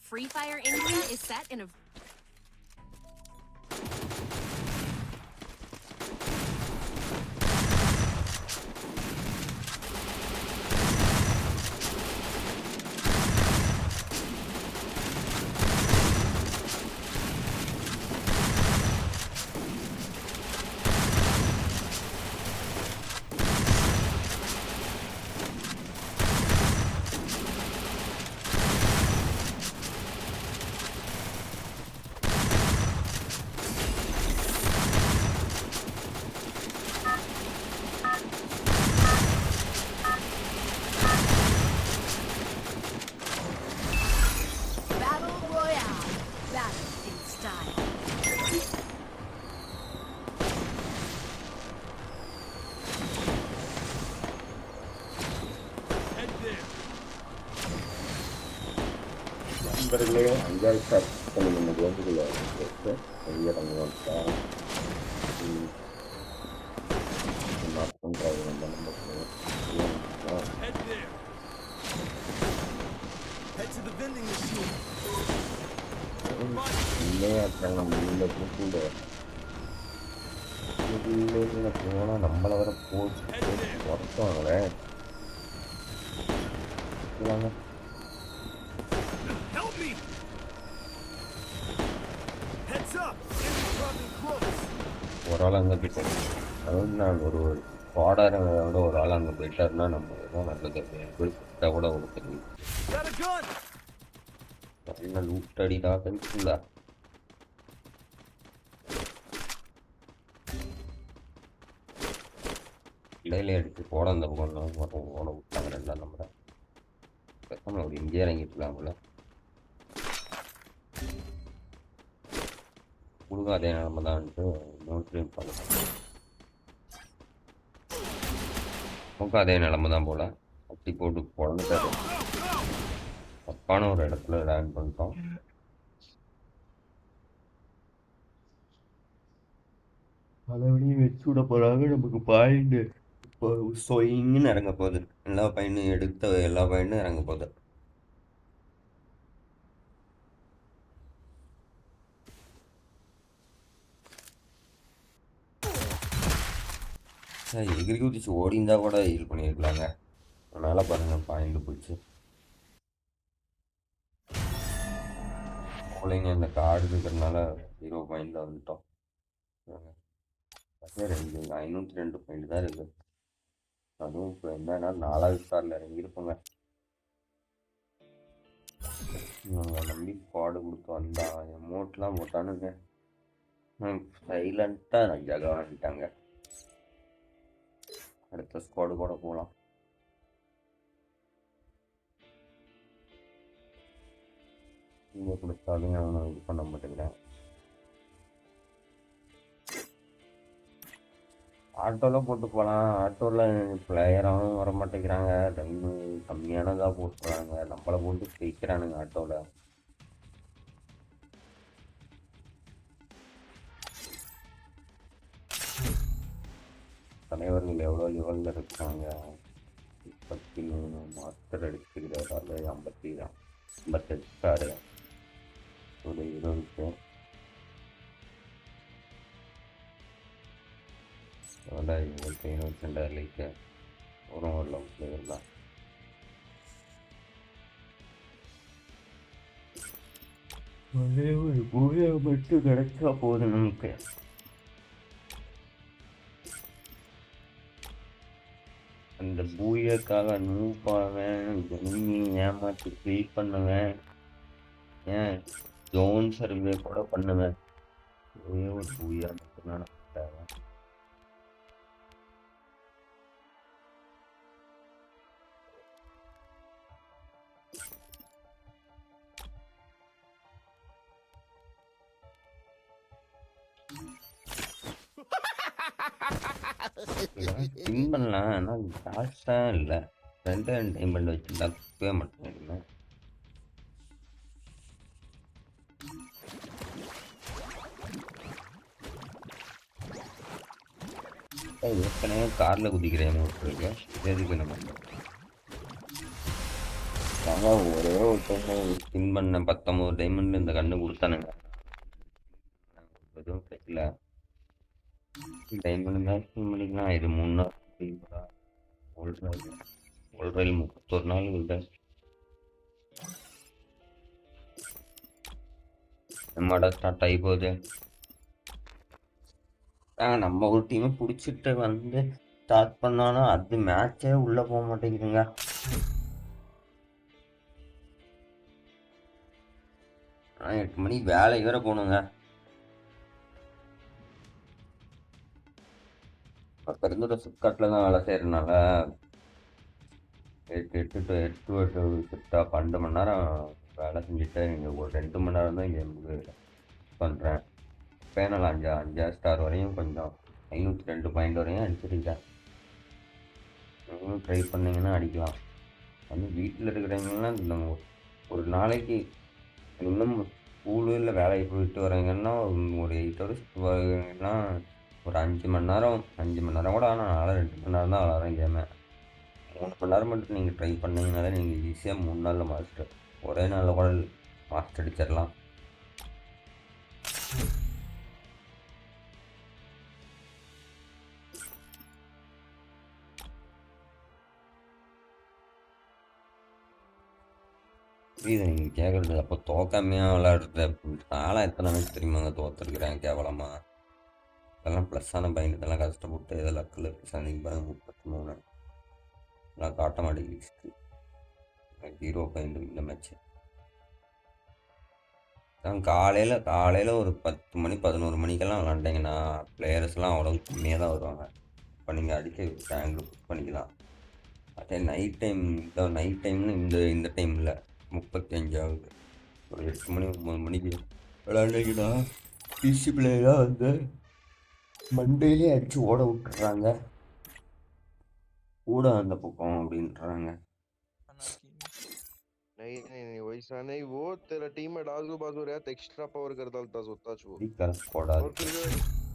Free Fire India is set in a battle royale. Battle in style. Head there. நண்பர்களே அஞ்சாவது start பண்ணி நம்ம குளோபுக்குள்ள இறங்குவோம் சார். மார்க் பண்ணுறாரு நம்ம நமக்கு Head there. Head to the vending machine. இல்லையா இருக்காங்க உள்ள கூட போனால் நம்மளை வர போட்டு உரத்துவாங்களே. Help me. Heads up. Enemy dropping close. ஒரு ஆள் அங்கே போயிட்டு அதாவது நான் ஒரு பாடாரோட ஒரு ஆள் அங்கே போயிட்டாருன்னா நம்ம தான் நல்லது. விழுத்தா கூட கொடுத்துருக்கு Got a gun. நல்ல லூட்டடிடா கழிச்சுங்களா. இடையில எடுத்து போட அந்த பக்கம் ஓட விட்டாங்க ரெண்டாம் நம்பரை. பேசாம ஒரு இங்கே இறங்கிட்டுலாம்ல. முழுக்க அதே நிலமை தான்ட்டு நோட்ரியும் பார்க்கலாம். நமக்கு அதே நிலமை தான் போல. அப்படி போட்டு குழந்தைட்டாரு. தப்பான ஒரு இடத்துல லேண்ட் பண்ணிட்டோம். மறுபடியும் வச்சு விட போறாங்க. நமக்கு பாயிண்ட் இப்போ சொயின்னு இறங்க போகுது. எல்லா பாயிண்டும் எடுத்த எல்லா பாயிண்டும் இறங்க போகுது. எகிரி குதிச்சு ஓடிந்தா கூட ஹீல் பண்ணியிருக்கலாங்க. அதனால பாருங்க பாயிண்ட் போச்சு. பிள்ளைங்க இந்த கார்டு இருக்கிறதுனால 0 பாயிண்டில் வந்துட்டோம். ரெண்டு 502 பாயிண்ட் தான் இருக்குது. அதுவும் இப்போ என்னன்னா 4வது ஸ்டாரில் இறங்கியிருப்போங்க. இவங்க நம்பி ஸ்குவாடு கொடுத்து வந்தா எமௌண்ட்லாம் போட்டானுங்க. சைலண்ட்டாக ஜகா வந்துட்டாங்க. அடுத்த ஸ்குவாடு கூட போகலாம். இங்கே கொடுத்தாலும் அவனை இது பண்ண மாட்டேங்கிறேன். ஆட்டோவில் போட்டு போகலாம். ஆட்டோவில் பிளேயராகவும் வர மாட்டேங்கிறாங்க. டைம் கம்மியானதாக போட்டுறாங்க. நம்மளை போட்டு ஜெயிக்கிறானுங்க ஆட்டோவில். தலைவர்கள் எவ்வளோ லெவலில் இருக்காங்க. 33 மாஸ்டர் அடிச்சுக்கிறாரு. 58 ஒரு 20 பேர். அதோட 22 லைக்கு ஒரு லவ் பிளேயர் தான். ஒரே ஒரு பூயா மட்டும் கிடைச்சா போதும் நமக்கு. அந்த பூயக்காக நூப்பாவேன், ஏமாற்றி ஃப்ரீ பண்ணுவேன், ஏன் ஜோன் சர்வே கூட பண்ணுவேன். ஒரே ஒரு பூயா மட்டும்தான் நமக்கு தேவை. ஸ்பின் பண்ணலாம். ஆனால் காசாக இல்லை. 2 டைமண்ட் வச்சு தக்கவே மாட்டேன். ஏற்கனவே காரில் குதிக்கிறேன். எதுக்கு நம்ம நாங்க ஒரே ஒரு டைம் ஸ்பின் பண்ண 19 டைமண்ட் இந்த கண்ணு கொடுத்தானுங்க. எதுவும் கிடைக்கல. டைமண்ட் தான் ஸ்பின் பண்ணிக்கலாம். இது 3 நாள் ஒரு ரயில் 31 நாள் இல்லை. நம்மடா ஸ்டார்ட் ஆகி போகுது. நம்ம ஒரு டீமை பிடிச்சிட்டு வந்து ஸ்டார்ட் பண்ணாலும் அது மேட்சே உள்ள போக மாட்டேங்குதுங்க. 8 மணிக்கு வேலைக்கு வேற போகணுங்க. அப்போ இருந்து ஒரு ஃப்ளிப்கார்ட்டில் தான் வேலை செய்கிறதுனால 8 to 8 ஷிஃப்டாக 12 மணி நேரம் வேலை செஞ்சுட்டு இங்கே ஒரு 2 மணி நேரம் தான் இங்கே பண்ணுறேன். பேனல் 5 ஸ்டார் வரையும் கொஞ்சம் 502 பாயிண்ட் வரையும் அடிச்சிருக்கேன். ட்ரை பண்ணிங்கன்னா அடிக்கலாம். வந்து வீட்டில் இருக்கிறவங்கலாம் நம்ம ஒரு நாளைக்கு இன்னும் ஸ்கூலு இல்லை வேலைக்கு போயிட்டு வரீங்கன்னா ஒரு 8 ஹவர்ஸ் வரீங்கன்னா ஒரு 5 மணி நேரம் கூட ஆனால் 2 மணி நேரம் தான் விளாட்றேன் கேமை. 3 மணி நேரம் மட்டும் நீங்கள் ட்ரை பண்ணிங்கனாலே நீங்கள் ஈஸியாக 3 நாளில் மாஸ்டர், ஒரே நாளில் கூட மாஸ்டர் அடிச்சிடலாம். புரியுது நீங்கள் கேட்குறது. அப்போ தோக்காமையாக விளையாடுறது நாளாக எத்தனை மேட்ச் தெரியுமாங்க தோற்றுருக்குறேன் கேவலமாக. இதெல்லாம் ப்ளஸ்ஸான பாயிண்ட், இதெல்லாம் கஷ்டப்பட்டு இதெல்லாம் லக்கில் சந்திக்கு பாருங்க 33 எல்லாம் காட்ட மாட்டேங்குது. 0 பாயிண்ட் இந்த மேட்ச்சு. நான் காலையில் ஒரு 10 மணி 11 மணிக்கெல்லாம் விளாண்டிங்கன்னா பிளேயர்ஸ்லாம் அவ்வளோ கம்மியாக தான் வருவாங்க. இப்போ நீங்கள் அடிக்க ரேங்க் புக் பண்ணிக்கலாம். அதே நைட் டைம்னு இந்த டைமில் 35 ஆகுது. ஒரு 8 மணி 9 மணிக்கு விளாண்டிங்கன்னா பிசி பிளேயராக வந்து மண்டேலே அடித்து ஓட விட்டுறாங்க. கூட அந்த பக்கம் அப்படின்றாங்க. नहीं वैसा नहीं, वो तेरा टीम में आजू बाजू रहा तो एक्स्ट्रा पावर कर डालता सोता छो। और फिर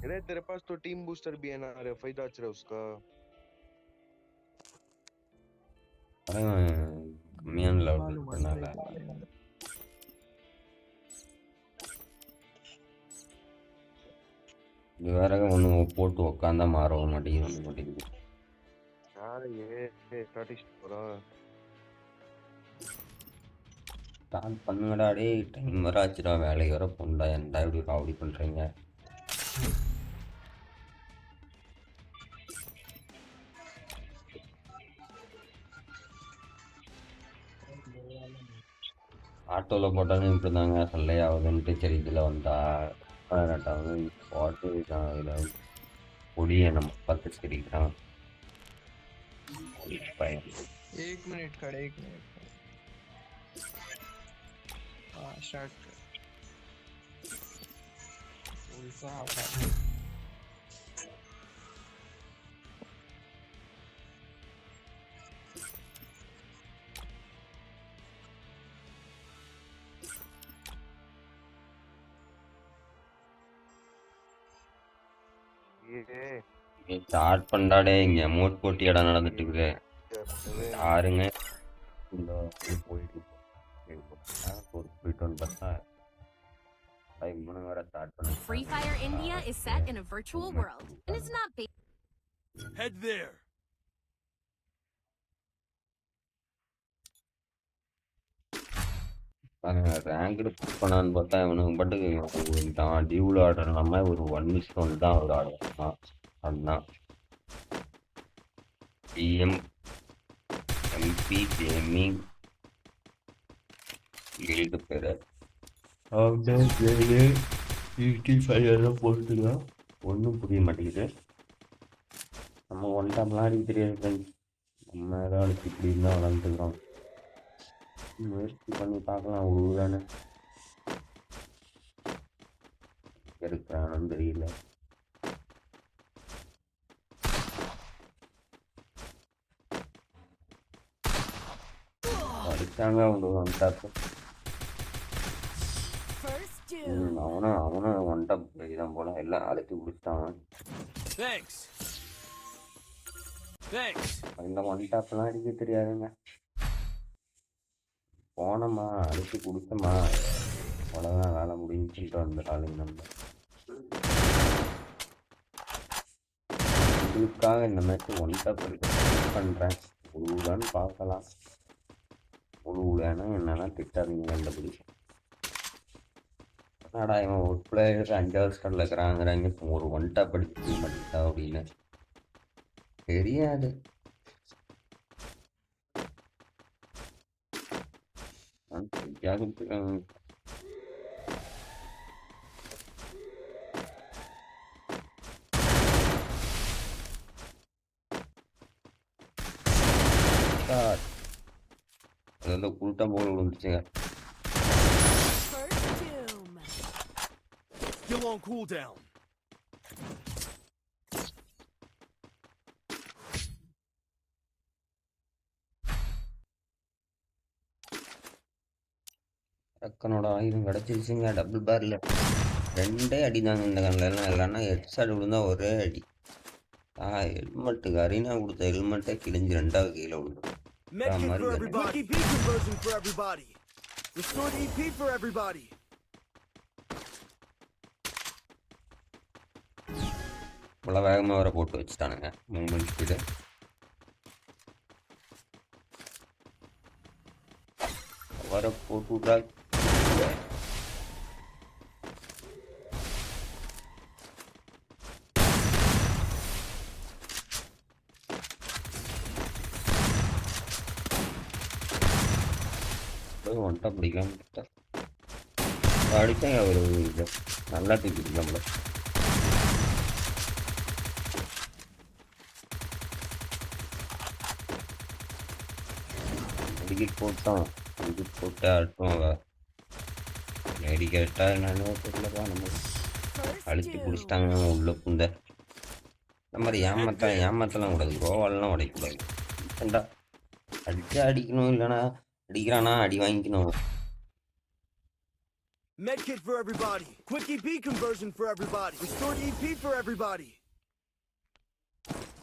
अरे तेरे पास तो टीम बूस्टर भी है ना, अरे फायदा अच्छा है उसका। अरे कमियान लेवल करना है இது வேற ஒன்று போட்டு உக்காந்தா மாறவும் மாட்டேங்குது. यार ये स्टैटिस्टिक्स போறா ஸ்டார்ட் பண்ணுங்கடா. டே டைம் வர ஆச்சுடா, வேலைக்கு வர போண்டா. எந்த இப்படி ராவடி பண்ணுறீங்க? ஆட்டோவில் போட்டாலும் இப்படி தாங்க சல்லையாகுதுன்ட்டு சரி இதில் வந்தா கரெக்டாக போட்டு இதில் பொடியை நம்ம பார்த்து சரிக்கிறான். एक मिनट खड़े हाँ स्टार्ट कर उल्टा आवाज ये ஸ்டார்ட் பண்ணாடே. இங்கே அமௌண்ட் போட்டி இடம் நடந்துட்டு இருக்குது. யாருங்க போயிட்டு வந்து பார்த்தா வேற ஸ்டார்ட் பண்ண. Free Fire India is set in a virtual world and it's not based. Head there. Ranked book பண்ணான்னு பார்த்தா இவனுக்கு பாட்டுக்கு தான் டியூவில் ஆர்டர் இல்லாமல் ஒரு 1:1 தான் ஒரு ஆர்டர். அதுதான் பிஎம் எம்பி கேமிங் கில்டு பேர். போட்டுக்கலாம். ஒன்றும் புரிய மாட்டேங்குது. நம்ம ஒன்டாம்லாம் அடிக்க தெரியாது ஃப்ரெண்ட்ஸ். நம்ம ஏதாவது இப்படி இருந்தால் விளாண்டுக்கிறோம். முயற்சி பண்ணி பார்க்கலாம். உருவானு இருக்கிறானு தெரியல. அடிச்சாங்க அவங்க வந்துட்டாப்பு. அவனும் ஒன்டாப் தான் போல. எல்லாம் அழைச்சி பிடிச்சிட்டாங்க. இந்த ஒன்டாப்லாம் அடிக்க தெரியாதுங்க. போனோமா அடிச்சு கொடுத்தோமா அவ்வளோதான் வேலை முடிஞ்சுட்டு வந்த ஆளுங்க நம்ம. உங்களுக்காக இந்த மேட்ச் ஒன் டாப் பண்ணுறேன். முழுதான்னு பார்க்கலாம். முழுனா என்னன்னா திட்டாதீங்க கண்டபடி. என்னடா இவன் ஒரு பிளேயருக்கு 5வது ஸ்டாரில் இருக்கிறாங்கிறாங்க, ஒரு ஒன் டாப் அடிச்சு மாட்டேங்கா அப்படின்னு தெரியாது. அதெல்லாம் கூட்டம் போல விழுந்துச்சுங்க. First doom. Still on cooldown. ரக்கனோட ஆயுதம் கிடச்சிருச்சுங்க. டபுள் பேரில் 2 அடி தாங்க இந்த கண்ணில் எல்லாம். இல்லைன்னா ஹெட்ஷாட் விழுந்தா ஒரே அடி. ஹெல்மெட்டுக்கு அரினா கொடுத்த ஹெல்மெட்டே கிழிஞ்சு 2வது கீழே விழுந்துடும். Medkit for everybody. EP conversion for everybody. Restored EP for everybody. இவ்வளோ வேகமாக வர போட்டு வச்சுட்டானுங்க மூமெண்ட் ஸ்பீடு. வர போட்டு விட்டா ஒன்ட்டா பிடிக்கலாம். அடித்தாங்க ஒரு இது நல்லா தூக்கிட்டு நம்மள. மெடிக்கெட் போட்டோம். மெடிக்கெட் போட்டு ஆட்டுவாங்க. மெடிக்கெட்டா என்னன்னு தெரியலப்பா. நம்ம அழிச்சு பிடிச்சிட்டாங்க உள்ள புந்த. இந்த மாதிரி ஏமாத்தலாம் கூடாது. கோவாலெலாம் உடைக்கக்கூடாது. ஏண்டா அடிச்சா அடிக்கணும், இல்லைன்னா அடிக்கிறானா அடி வாங்கிக்கணும். Medkit for everybody. Quick EP conversion for everybody. Restored EP for everybody.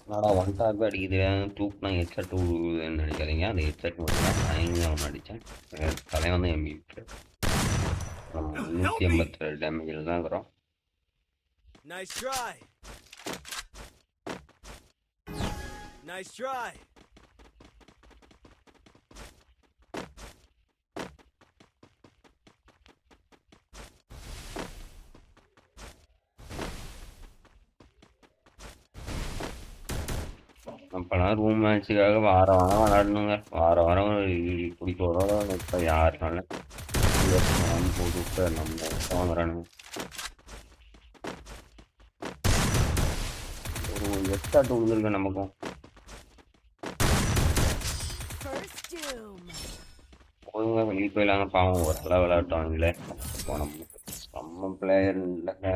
நாடா ஒன் டாப் அடிக்குது தூக்குனா ஹெட்செட் விழுதுன்னு நினைக்காதீங்க. அந்த ஹெட்செட் மட்டும் தான் நான் அவன் அடித்தேன். தலையை வந்து எம்பிட்டு நம்ம 187 டேமேஜில் தான் இருக்கிறோம். Nice try. Nice try. அப்போலாம் ரூம் மேட்ச்சுக்காக வாரம் விளாடணுங்க. வாரம் பிடிக்க வரோம். இப்போ யாருனால போட்டு விட்டு நம்ம வாங்குறானுங்க. ஒரு எஸ்டாட்டு விழுந்துருக்கு நமக்கும். First doom. போதுங்க வெளியே போயிடலாங்க. பாவம் ஒருத்தலாம் விளையாட்டோங்களே. நம்ம பிளேயர் இல்லைங்க.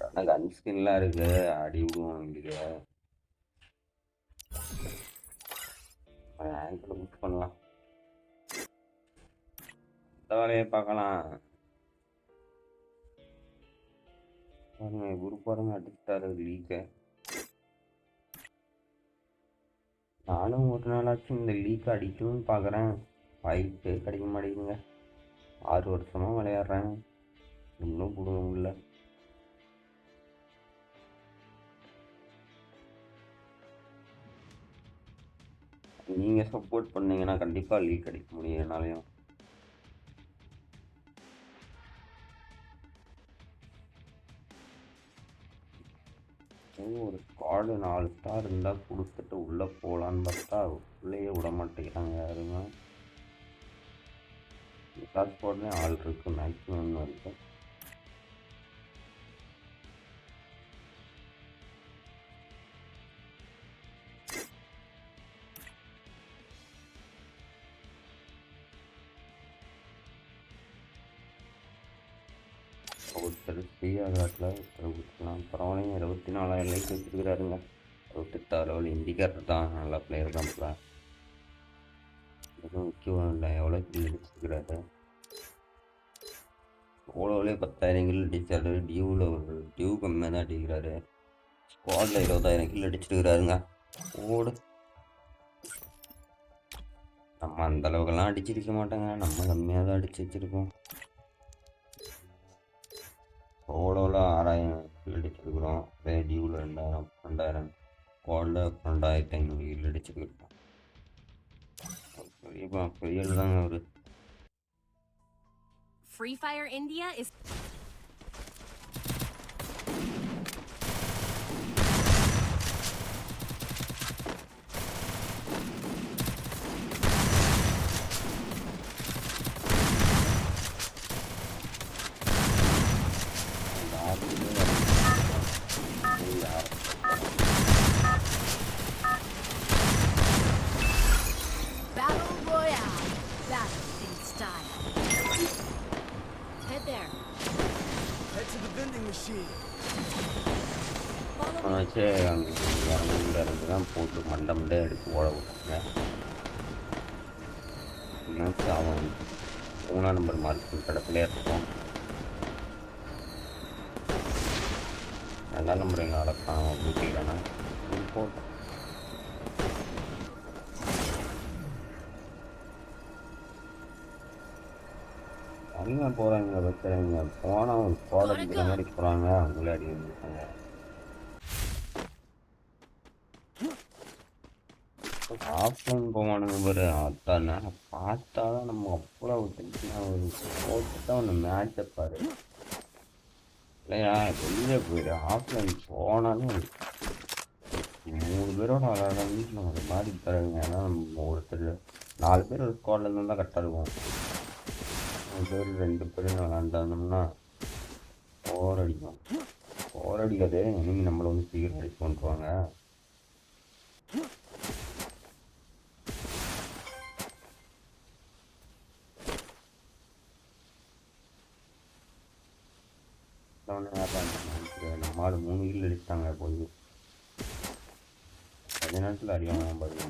ஆனால் கன்ஸ்கின்லாம் இருக்கு. அடி விடுவோம் இங்கே. ஆங்கிள் புக் பண்ணலாம். இந்த வேலையை பார்க்கலாம். பாருங்க குரு பாருங்க அடிச்சிட்டாரு லீக்கை. நானும் ஒரு நாளாச்சும் இந்த லீக்கை அடிக்கணும்னு பார்க்குறேன். வாய்ப்பு கிடைக்க மாட்டேங்குதுங்க. 6 வருஷமாக விளையாடுறேன். இன்னும் கொடுக்க முடியல. நீங்கள் சப்போர்ட் பண்ணீங்கன்னா கண்டிப்பாக லீக் அடிக்க முடியும் என்னாலையும். ஒரு ஸ்குவாடு 4 ஸ்டார் இருந்தால் கொடுத்துட்டு உள்ளே போகலான்னு பார்த்தா உள்ளேயே விட மாட்டேங்கிறாங்க யாருங்க. எல்லா ஸ்குவாட்லேயும் ஆள் இருக்குது. மேக்ஸிமம் இருக்குது. ஒருத்தர் ஃப்ரீயாகாட்டில் ஒருத்தர் கொடுக்கலாம். பரவாயில்லைங்க. 24,000 லைக் வச்சுருக்கிறாருங்க. 68 லெவல் இண்டிகேட்டர் தான். நல்லா பிளேயர் தான். இப்போ எதுவும் முக்கியம் இல்லை. எவ்வளோ கில் அடிச்சிருக்கிறாரு. ஓலோவிலே 10,000 கில் அடித்தாரு. டியூவில் ஒரு டியூ கம்மியாக தான் அடிக்கிறாரு. ஸ்குவாடில் 20,000 கில் அடிச்சிருக்கிறாருங்க. ஓடு நம்ம அந்த அளவுக்குலாம் அடிச்சிருக்க மாட்டோங்க, நம்ம கம்மியாக தான் அடிச்சு வச்சிருக்கோம். சோலோவில் 6000 கில் அடிச்சிருக்கிறோம், ரேடியோவில் 2000 கோல்டில் 2500 கில் அடிச்சிருக்கிறோம். பெரிய தாங்க ஒரு Free Fire India is Battle Royale. Battle in style. Head there. Head to the vending machine. Follow me. வச்சு அங்கே இருந்து தான் போட்டு மண்டை எடுத்து ஓட விட்டாங்க. என்னாச்சு அவன் 3ஆம் நம்பர் மார்க் கடப்பிலே இருக்கும். 2ஆம் நம்பர் எங்கே அடப்பான் ஊட்டிக்கிறானா போட்டோம். தனியாக போகிறாங்க வைக்கிறாங்க, போனால் போட அடிக்கிற மாதிரி போகிறாங்க, அவங்களே அடி வந்துருக்காங்க. ஆஃப்லைன் போவானுங்க பாரு, அதான் பார்த்தாதான் நம்ம அவ்வளோ டென்ஷனாக ஒரு போட்டு தான் ஒன்று மேட்சை பாரு இல்லையா. வெளியே போயிடு, ஆஃப்லைன் போனாலும் 3 பேரோட விளையாடுறது நம்ம ஒரு மாதிரி தருங்க. ஏன்னா நம்ம ஒருத்தர் 4 பேர் ஒரு ஸ்குவாட்ல இருந்து தான் கரெக்டாக இருக்கும். 3 பேர் 2 பேர் விளாண்டோம்னா ஓவர் அடிக்கும். ஓவர் அடிக்காது, இனிமேல் நம்மளை வந்து சீக்கிரம் அடிச்சு கொண்டுருவாங்க. நம்மளால 3 கில் அடிச்சிட்டாங்க போய் கொஞ்ச நேரத்தில் அடிவாங்க பாருங்க.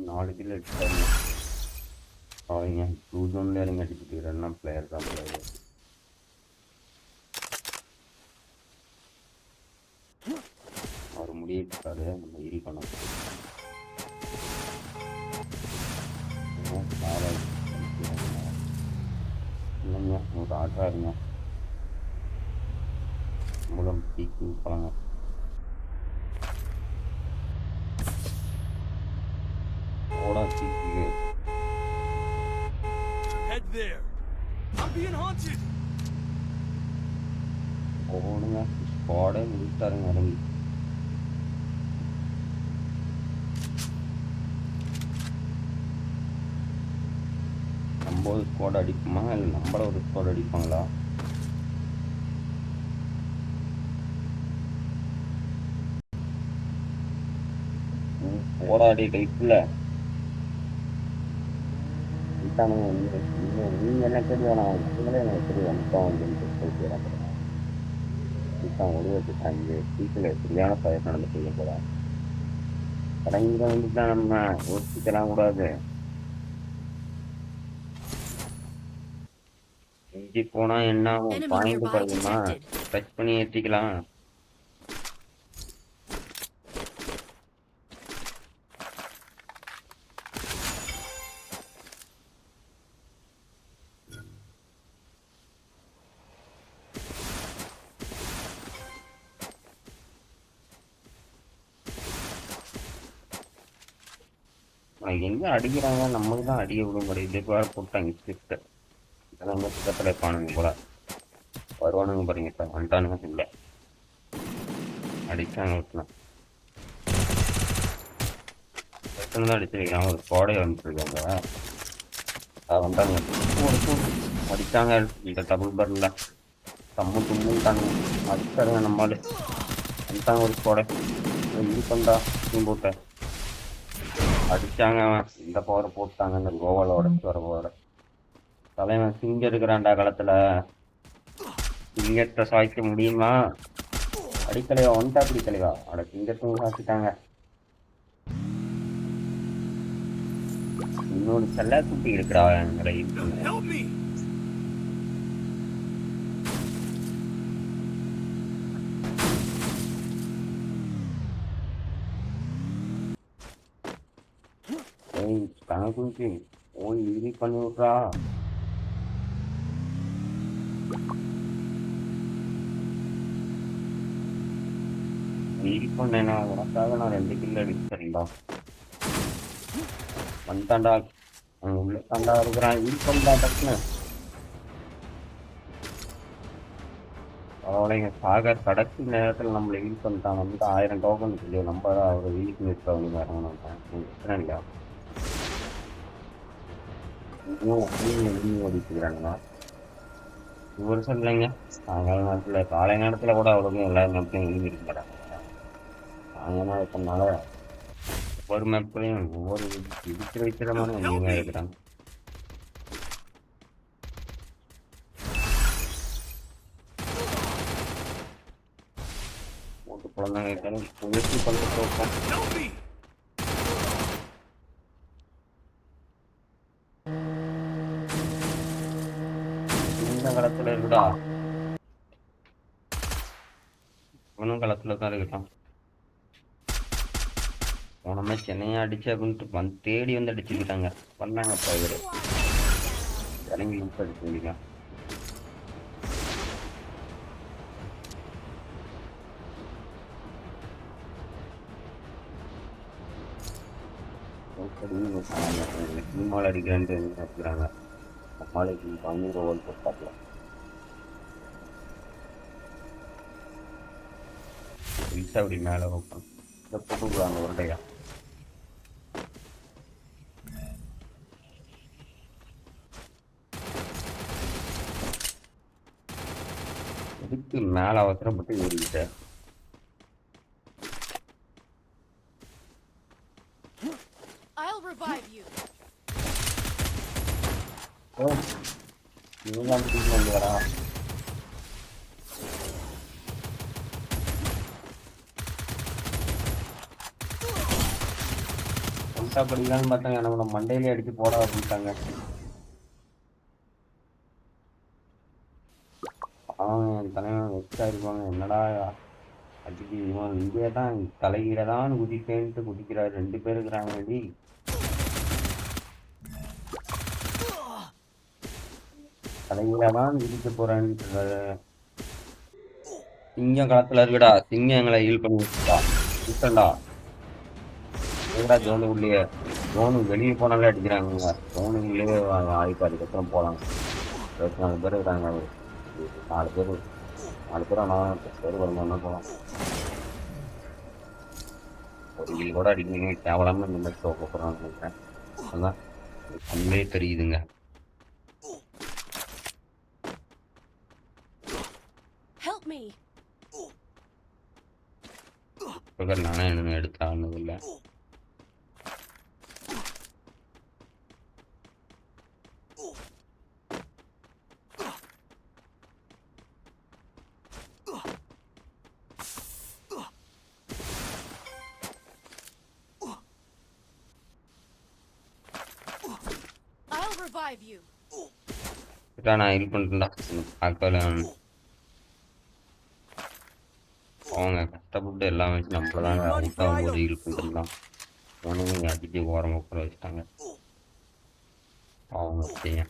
நாலு கில் அடிச்சிட்டாங்க அவங்க. 2 ஜோன்ல இறங்கி அடிச்சுட்டு இருக்கிறேன்னா பிளேயர் தான் பிளேயர். அவர் முடியிருக்காரு, நம்ம இருக்கணும். இல்லைங்க ஒரு ஆட்டா இருங்க, மூலம் பீக்கு போங்க. ஓடா பீக்கு Head there. I'm being haunted. போகணுங்க. ஸ்குவாடே முடித்தாருங்க இறங்கி. நம்ம ஒரு ஸ்குவாட் அடிப்போமா இல்லை நம்மள ஒரு ஸ்குவாட் அடிப்பாங்களா? போராடி டைப்பில் நீங்கள் என்ன தெரியும், நீங்களே எனக்கு தெரியும் அனுப்பா வந்து சொல்லிடுறாங்க. ஒரு வச்சுட்டாங்க சீக்கில் சரியான பயர் நடந்துட்டு போல. கடைங்க வந்துதான் நம்ம யோசிக்கலாம் கூடாது. இஞ்சி போனா என்ன ஆகும், Enemy பாயிண்ட் nearby பாருமா, detected. டச் பண்ணி ஏற்றிக்கலாம். எங்க அடிக்கிறாங்க, நமக்கு தான் அடிக்க விட முடியாது. இது வேற போட்டாங்க ஸ்கிரிப்ட், இதெல்லாம் பக்கத்தில் இருப்பானுங்க போல. வருவானுங்க பாருங்க, இப்போ வந்துட்டானுங்க. இல்லை அடிச்சாங்க விட்டுலாம் தான் அடிச்சிருக்காங்க. ஒரு கோடையை வந்துருக்காங்க, வந்தாங்க அடித்தாங்க. இந்த டபுள் பர்ல தம்மு தும்முட்டாங்க, அடிச்சாருங்க. நம்மளால வந்துட்டாங்க ஒரு கோடை. இது பண்ணா நீ போட்ட அடிச்சாங்க. இந்த பவரை போட்டாங்க, இந்த கோவால உடச்சு வர போகிற தலைவன் சிங்கம் இருக்கிறான்டா களத்துல. சிங்கத்தை சாய்க்க முடியுமா? அடிக்கலைவா வந்துட்டா பிடிக்கலைவா? அட சிங்கத்தையும் சாய்ச்சிட்டாங்க. இன்னொரு செல்ல குட்டி இருக்கிறா எங்களை. Help me. ஏய் கணக்கு ஓய் இது பண்ணி விட்றா. இது பண்ணேன்னா உனக்காக நான் 2 கில் அடிச்சிடா. வந்துட்டான்டா அவன் உள்ள தாண்டா இருக்கிறான். இது பண்ணா டக்குன்னு அவளைங்க சாக கடைசி நேரத்தில் நம்மளை ஹீல் பண்ணிட்டான். வந்து 1000 டோக்கன் சொல்லி நம்ம தான் அவரை ஹீல் பண்ணிட்டு அவங்க வரணும். பிரச்சனை இல்லையா இன்னும் ஓடிச்சுக்கிறாங்களா ஒரு சொல்லைங்க. சாயங்கால நேரத்தில் காலை நேரத்தில் கூட அவ்வளோக்கும் எல்லா நேரத்தையும் எழுதி இருக்க மாட்டாங்க. சாயங்காலம் இருக்கனால ஒவ்வொரு மேப்லையும் ஒவ்வொரு விசித்திரமான எங்கேயுமே இருக்கிறாங்க. போட்டு குழந்தைங்க முயற்சி பண்ணி போப்போம். இந்த களத்துல இருக்குடா. இவனும் களத்துல தான் இருக்கான். போனமே சென்னையை அடிச்சு அப்படின்ட்டு தேடி வந்து அடிச்சுக்கிட்டாங்க. பண்ணாங்கப்பா இவரு இறங்கி யூஸ் அடிச்சுங்க. மாலை அடிக்கிறேன்ட்டு இருக்கிறாங்க. மாலைக்கு 500 ஓவர் போட்டாப்ல. அப்படி மேலே வைப்போம். இதை போட்டுவிடுவாங்க உருண்டையா. இதுக்கு மேலே அவசரப்பட்டு ஏறிக்கிட்டேன். I'll revive you. இவங்க வந்து வரா. படிக்கலான்னு பார்த்தாங்க. நம்ம மண்டையிலே அடிச்சு போட அப்படின்ட்டாங்க. அவன் தலைவன் வெச்சா இருப்பாங்க. என்னடா அடிச்சு இவன் இங்கே தான் தலைகீழ தான் குதிப்பேன்ட்டு குதிக்கிறாரு. 2 பேர் இருக்கிறாங்க. அடி தலைகீழ தான் குதிக்க போறான்னு சிங்கம் களத்துல இருக்குடா. சிங்கம் எங்களை ஹீல் பண்ணி விட்டுடா. ஜோனு உள்ளே ஜோனு வெளியே போனாலே அடிக்கிறாங்க. ஜோனு உள்ளே ஆயிப்பா. அதுக்கப்புறம் போகலாம். 24 பேர் இருக்கிறாங்க. 4 பேர் 10 பேர் வருமானா போகலாம். ஒரு வீல் கூட அடிக்கணும். தேவலாம இந்த மாதிரி தோக்க போகிறான்னு நினைக்கிறேன். அதான் கண்ணே தெரியுதுங்க. Help me. நானே என்ன எடுத்தான்னு இல்லை. I'll revive you. நான் ஹெல்ப் பண்ணிட்டேன்டா. பார்க்கல அவங்க கஷ்டப்பட்டு எல்லாம் வச்சு நம்மளதாங்க அவங்க ஒரு ஹீல் பண்ணிட்டுருந்தான். அவனுங்க அடிச்சு ஓரம் உட்கார வச்சுட்டாங்க. அவங்க செய்ய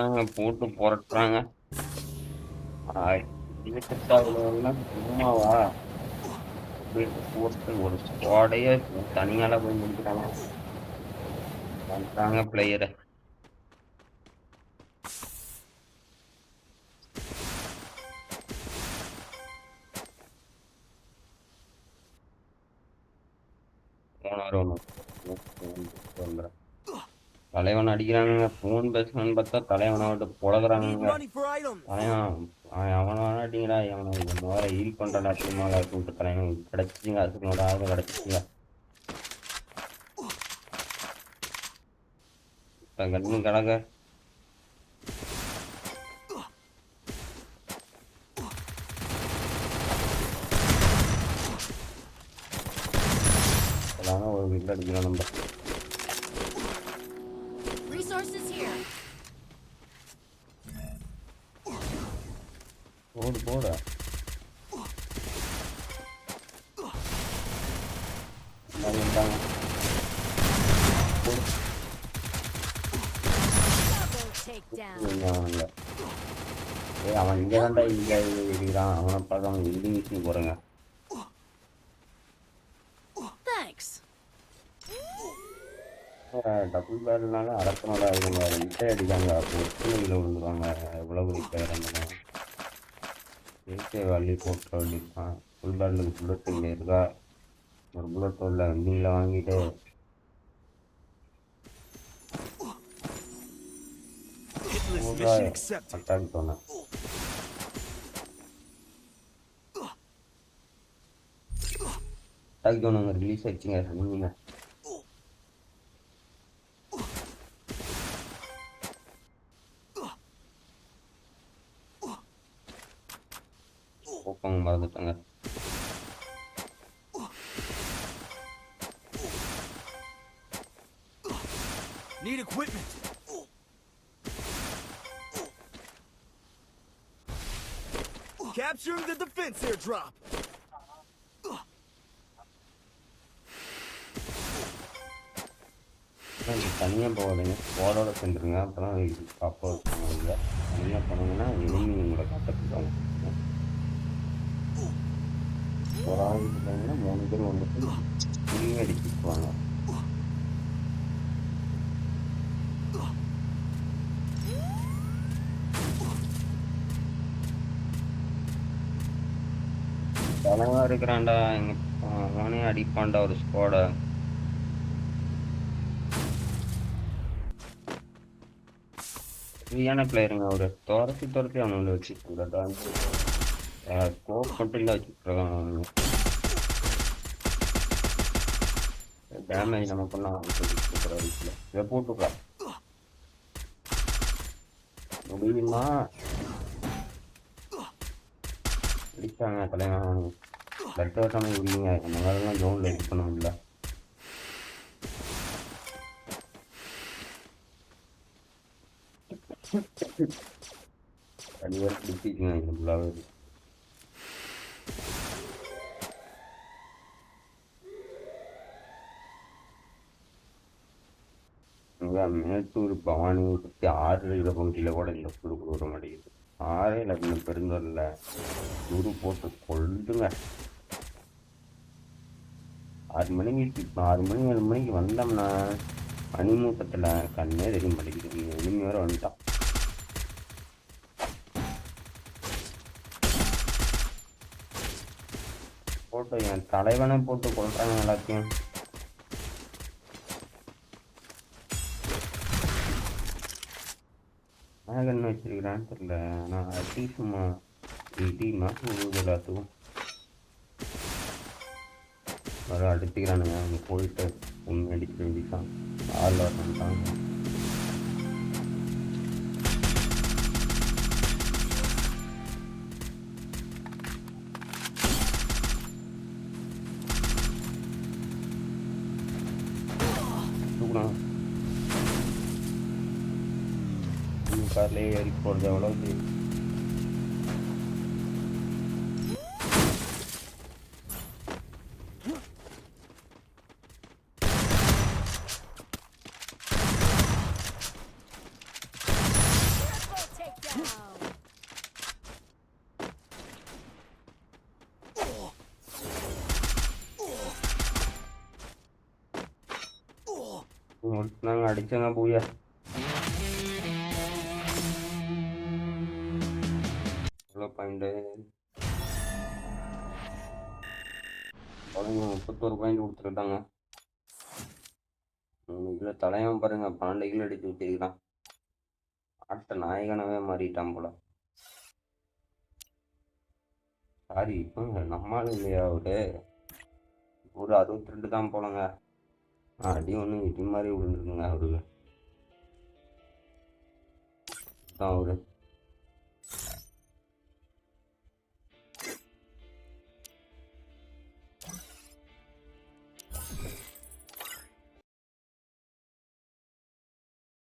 தாங்க போட்டு புரட்டுறாங்க. சும்மாவா ஒரு ஸ்குவாடையே தனியால போய் முடிக்கிறாங்க. பண்றாங்க பிளேயரை. தலைவன் அடிக்கிறாங்க. போன் பேசணும்னு பார்த்தா தலைவனை விட்டு புழகுறாங்க. தலைவன் அவனை அடிங்கடா. அவனை வேற ஹீல் பண்றா சும்மா கூப்பிட்டு தலைவன் கிடைச்சிங்க. அதுக்கு கிடைச்சிங்க. கண்ணு கடக ஒரு வீட்டில் அடிக்கலாம் நம்ம. போடு போட அது வந்தாங்க. Double takedown. அவனுங்க அவன் இங்கே தான்டா இங்கே இருக்கிறான். அவனை பார்த்து அவன் எங்கே வீசி போகிறேங்க. Thanks. டபுள் பேர்னால அடக்கனோட அவங்க விட்டே அடிக்காங்க. அப்போ கீழே விழுந்துருவாங்க. எவ்வளோ பேர் அந்த ஏகே வள்ளி போட்டு வண்டிருக்கான். ஃபுல் பேர்லுக்கு புல்லட் இங்கே இருக்கா. ஒரு புல்லட் உள்ள வண்டியில் வாங்கிட்டு Hitless mission accepted. அட்டாக் பண்ணேன். அட்டாக் ஜோன் ரிலீஸ் ஆயிடுச்சுங்க. சொன்னீங்க போப்பாங்க மறந்துட்டாங்க. Need equipment. Capturing the defense airdrop. தனியாக போகாதுங்க. ஸ்குவாடோட சென்றுருங்க. அப்புறம் அப்போ இல்லை தனியாக போனீங்கன்னா எனிமி உங்களை கற்றுக்கிட்டாங்க. ஒரு ஆள் இல்லைங்கன்னா 3 பேர் வந்துட்டு திரும்பி அடிச்சுக்குவாங்க. தலைவா இருக்கிறான்டா எங்க அவனே அடிப்பான்டா ஒரு ஸ்குவாடை. ஃப்ரீயான பிளேயருங்க. ஒரு துரத்தி அவனுங்களை வச்சுருக்காங்க. ஸ்கோப் மட்டும் இல்லை வச்சுருக்காங்க. அவனுங்க டேமேஜ் நம்ம பண்ணலாம். இதை போட்டுக்கலாம் முடியுமா? அடிச்சாங்க தலைவன். லெட்டர் வட்டாமல் இல்லைங்க. அந்த மாதிரிலாம் ஜோனில் இது பண்ண முடியல. அடி வரை பிடிச்சிக்குங்க இந்த ஃபுல்லாகவே. மேட்டூர் பவானி 6 இருக்கிற பகுதியில் கூட இந்த குழு விட மாட்டேங்குது. 6 இல்லை இன்னும் பெருந்தரில் குரு போட்டு கொள்ளுங்க. 6 மணிக்கு 7 மணிக்கு வந்தோம்னா பனிமூட்டத்தில் கண்ணே தெரிய மாட்டேங்குது. எனிமி வேறு வந்துட்டான். போட்டு என் தலைவனை போட்டு கொள்றாங்க எல்லாத்தையும். என்ன வச்சிருக்கிறான்னு தெரியல. ஆனால் அடி சும்மா இடி மாதம் எல்லாத்துக்கும் வர அடிச்சுக்கிறானுங்க. அவங்க போயிட்டு உண்மை அடிக்க வேண்டியதான். ஆள் வரட்டாங்க. கார்லேயே ஏறி போகிறது எவ்வளோக்கு. நாங்கள் அடிச்சோங்க பூயா. பாயிண்ட் 31 பாயிண்ட் கொடுத்துருக்காங்க. இதில் தலைவன் பாருங்க 12 கிலோ அடிச்சு வச்சிருக்கிறான். ஆட்ட நாயகனவே மாறிட்டான் போல. சாரி நம்மளால இல்லையா அவரு. ஒரு 62 தான் போலங்க. அடி ஒன்று இடி மாதிரி விழுந்துருக்குங்க அவருக்கு தான் அவரு.